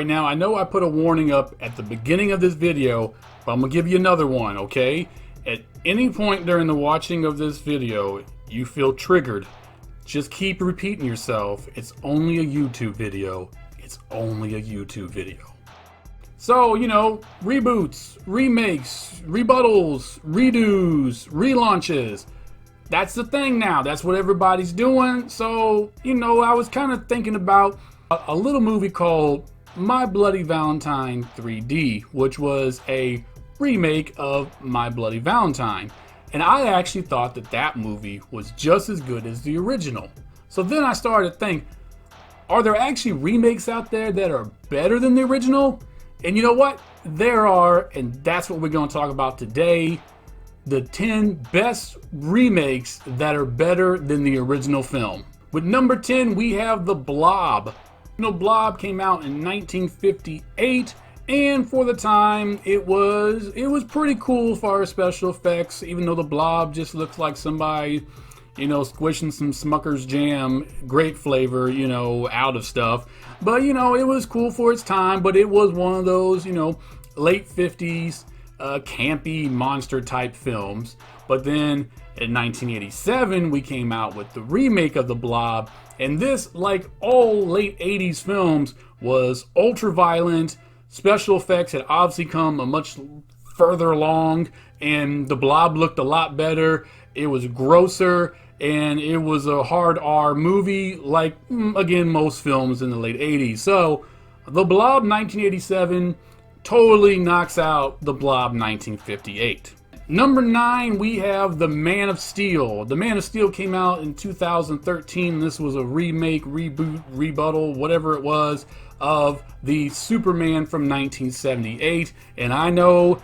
Alright, now I know I put a warning up at the beginning of this video, but I'm going to give you another one, okay? At any point during the watching of this video, you feel triggered, just keep repeating yourself, it's only a YouTube video. It's only a YouTube video. So, you know, reboots, remakes, rebuttals, redos, relaunches. That's the thing now. That's what everybody's doing. So, you know, I was kind of thinking about a little movie called My Bloody Valentine 3D, which was a remake of My Bloody Valentine. And I actually thought that that movie was just as good as the original. So then I started to think, are there actually remakes out there that are better than the original? And you know what? There are, and that's what we're going to talk about today. The 10 best remakes that are better than the original film. With number 10, we have The Blob. You know, Blob came out in 1958, and for the time, it was pretty cool as far as special effects, even though the Blob just looks like somebody, you know, squishing some Smucker's jam, grape flavor, you know, out of stuff. But, you know, it was cool for its time, but it was one of those, you know, late 50s, campy monster type films. But then in 1987, we came out with the remake of The Blob. And this, like all late 80s films, was ultra violent. Special effects had obviously come a much further along, and The Blob looked a lot better. It was grosser, and it was a hard R movie, like, again, most films in the late 80s. So, The Blob 1987 totally knocks out The Blob 1958. Number 9, we have The Man of Steel. The Man of Steel came out in 2013. This was a remake, reboot, rebuttal, whatever it was, of the Superman from 1978. And I know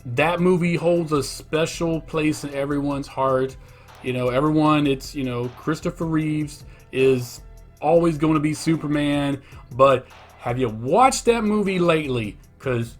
that movie holds a special place in everyone's heart. You know, everyone, it's, you know, Christopher Reeves is always going to be Superman. But have you watched that movie lately? Because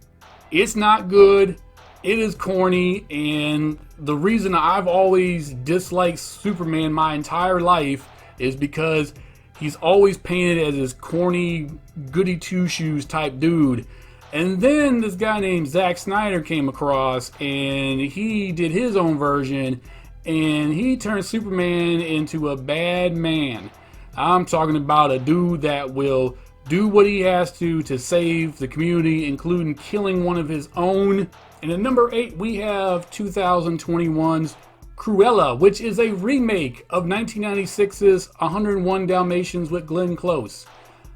it's not good. It is corny, and the reason I've always disliked Superman my entire life is because he's always painted as this corny, goody two-shoes type dude. And then this guy named Zack Snyder came across, and he did his own version, and he turned Superman into a bad man. I'm talking about a dude that will do what he has to save the community, including killing one of his own. And at number 8, we have 2021's Cruella, which is a remake of 1996's 101 Dalmatians with Glenn Close.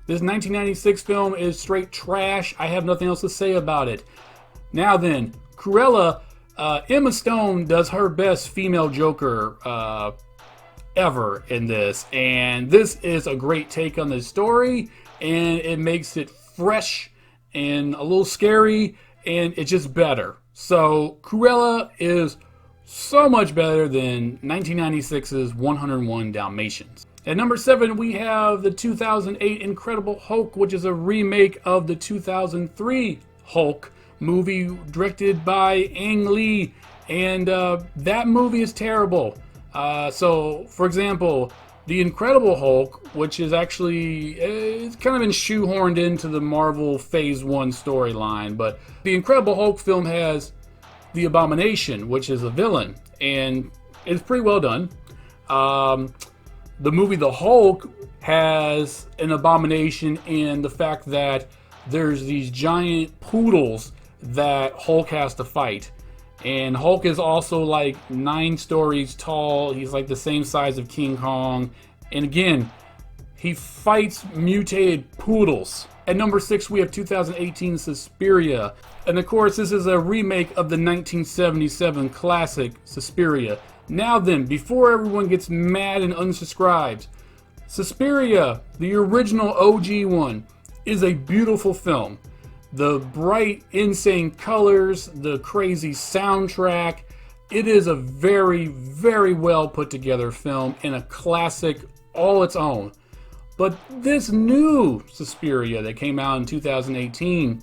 This 1996 film is straight trash. I have nothing else to say about it. Now then, Cruella, Emma Stone does her best female Joker ever in this. And this is a great take on the story, and it makes it fresh and a little scary, and it's just better. So Cruella is so much better than 1996's 101 Dalmatians. At number 7, we have the 2008 Incredible Hulk, which is a remake of the 2003 Hulk movie directed by Ang Lee. And that movie is terrible. So, for example, The Incredible Hulk, which is actually, it's kind of been shoehorned into the Marvel Phase 1 storyline, but the Incredible Hulk film has the Abomination, which is a villain, and it's pretty well done. The movie The Hulk has an Abomination in the fact that there's these giant poodles that Hulk has to fight. And Hulk is also like 9 stories tall. He's like the same size of King Kong. And again, he fights mutated poodles. At number 6, we have 2018 Suspiria. And of course, this is a remake of the 1977 classic Suspiria. Now then, before everyone gets mad and unsubscribes, Suspiria, the original OG one, is a beautiful film. The bright, insane colors, the crazy soundtrack. It is a very, very well put together film and a classic all its own. But this new Suspiria that came out in 2018,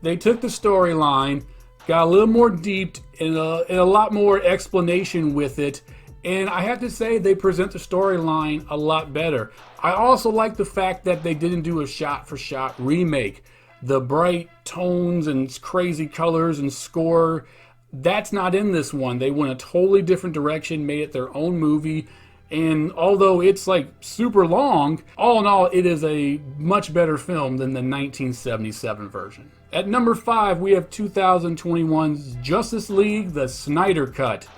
they took the storyline, got a little more deep and a lot more explanation with it. And I have to say, they present the storyline a lot better. I also like the fact that they didn't do a shot-for-shot remake. the bright tones and crazy colors and score. That's not in this one. They went a totally different direction, made it their own movie. And although it's like super long, all in all, it is a much better film than the 1977 version. At number 5, we have 2021's Justice League, the Snyder Cut.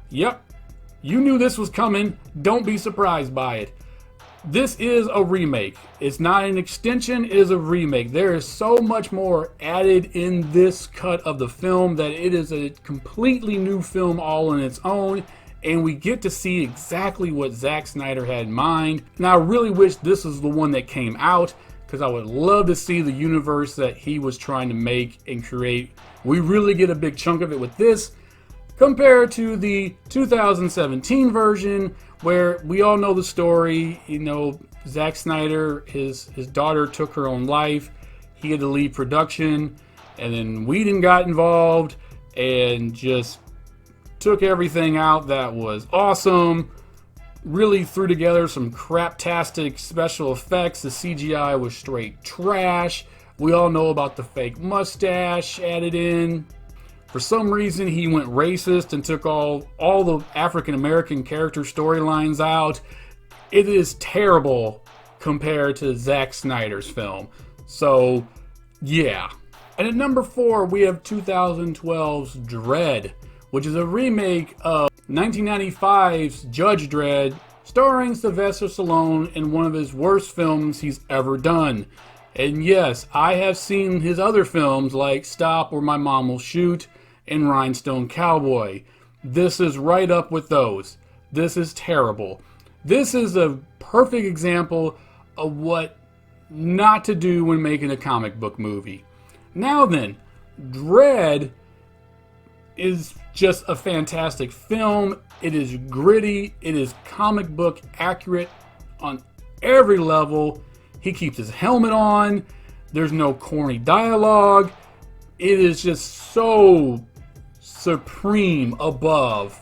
Yep, you knew this was coming. Don't be surprised by it. This is a remake. It's not an extension, it is a remake. There is so much more added in this cut of the film that it is a completely new film all on its own. And we get to see exactly what Zack Snyder had in mind. And I really wish this was the one that came out, because I would love to see the universe that he was trying to make and create. We really get a big chunk of it with this, compared to the 2017 version, where we all know the story. You know, Zack Snyder, his daughter took her own life. He had to leave production, and then Whedon got involved and just took everything out that was awesome, really threw together some craptastic special effects. The CGI was straight trash. We all know about the fake mustache added in. For some reason, he went racist and took all the African-American character storylines out. It is terrible compared to Zack Snyder's film. So, yeah. And at number 4, we have 2012's Dredd, which is a remake of 1995's Judge Dredd, starring Sylvester Stallone in one of his worst films he's ever done. And yes, I have seen his other films like Stop Where My Mom Will Shoot and Rhinestone Cowboy. This is right up with those. This is terrible. This is a perfect example of what not to do when making a comic book movie. Now then, Dredd is just a fantastic film. It is gritty. It is comic book accurate on every level. He keeps his helmet on. There's no corny dialogue. It is just so supreme above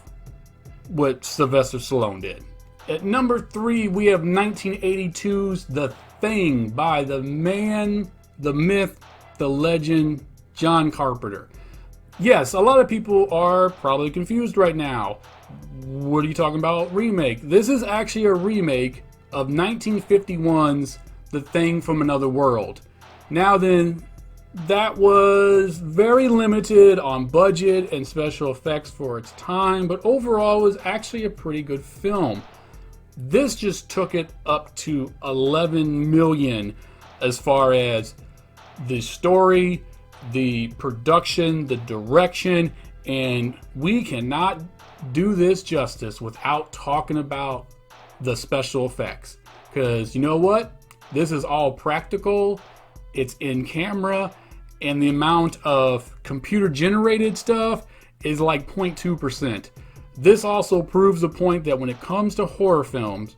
what Sylvester Stallone did. At number 3, we have 1982's The Thing by the man, the myth, the legend, John Carpenter. Yes, a lot of people are probably confused right now. What are you talking about? Remake. This is actually a remake of 1951's The Thing from Another World. Now then, that was very limited on budget and special effects for its time, but overall was actually a pretty good film. This just took it up to 11 million as far as the story, the production, the direction, and we cannot do this justice without talking about the special effects. Because you know what? This is all practical, it's in camera, and the amount of computer generated stuff is like 0.2%. This also proves the point that when it comes to horror films,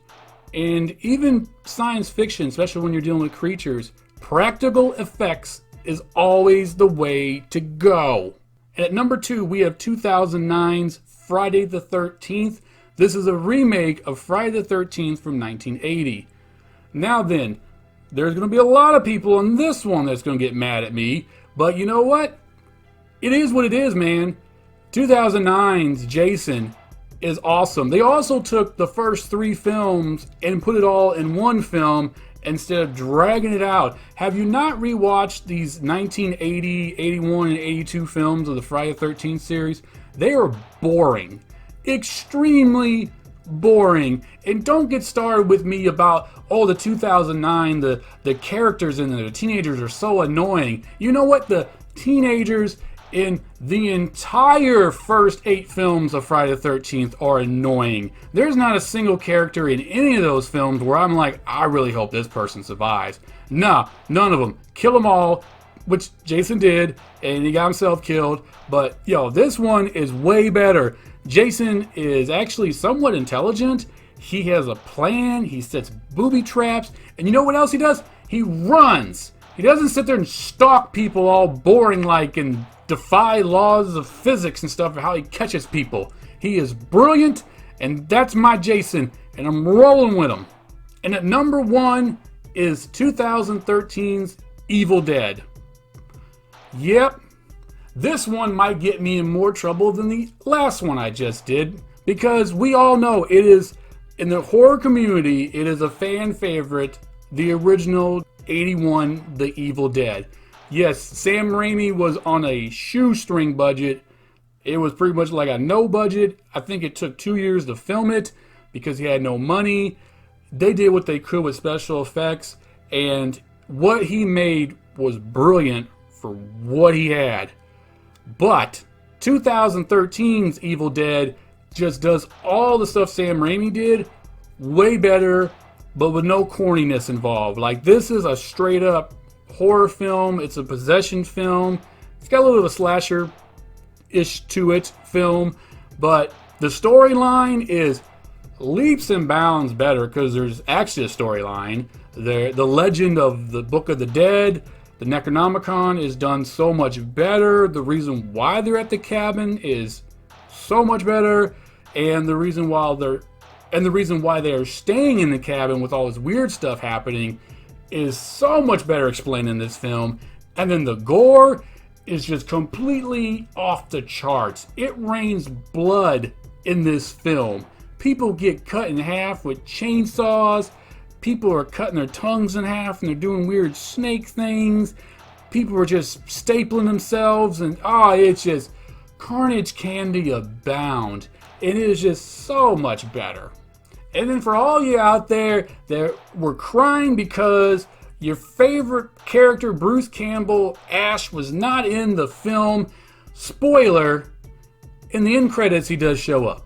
and even science fiction, especially when you're dealing with creatures, practical effects is always the way to go. And at number 2, we have 2009's Friday the 13th. This is a remake of Friday the 13th from 1980. Now then, there's going to be a lot of people on this one that's going to get mad at me, but you know what? It is what it is, man. 2009's Jason is awesome. They also took the first 3 films and put it all in one film instead of dragging it out. Have you not rewatched these 1980, 81, and 82 films of the Friday the 13th series? They are boring. Extremely boring. And don't get started with me about, oh, the 2009, the characters in there, the teenagers are so annoying. You know what? The teenagers in the entire first 8 films of Friday the 13th are annoying. There's not a single character in any of those films where I'm like, I really hope this person survives. Nah, none of them. Kill them all, which Jason did, and he got himself killed. But, yo, this one is way better. Jason is actually somewhat intelligent. He has a plan. He sets booby traps. And you know what else he does? He runs. He doesn't sit there and stalk people all boring like and defy laws of physics and stuff for how he catches people. He is brilliant, and that's my Jason, and I'm rolling with him. And at number 1 is 2013's Evil Dead. Yep, this one might get me in more trouble than the last one I just did, because we all know it is, in the horror community, it is a fan favorite, the original 81 The Evil Dead. Yes, Sam Raimi was on a shoestring budget. It was pretty much like a no budget. I think it took 2 years to film it because he had no money. They did what they could with special effects, and what he made was brilliant for what he had. But 2013's Evil Dead just does all the stuff Sam Raimi did way better, but with no corniness involved. Like, this is a straight up horror film. It's a possession film. It's got a little of a slasher-ish to it film, but the storyline is leaps and bounds better because there's actually a storyline. The legend of the Book of the Dead, the Necronomicon, is done so much better. The reason why they're at the cabin is so much better, and the reason why they are staying in the cabin with all this weird stuff happening is so much better explained in this film. And then the gore is just completely off the charts. It rains blood in this film. People get cut in half with chainsaws. People are cutting their tongues in half and they're doing weird snake things. People are just stapling themselves, and it's just carnage candy abound. It is just so much better. And then for all you out there that were crying because your favorite character, Bruce Campbell, Ash, was not in the film, spoiler, in the end credits he does show up.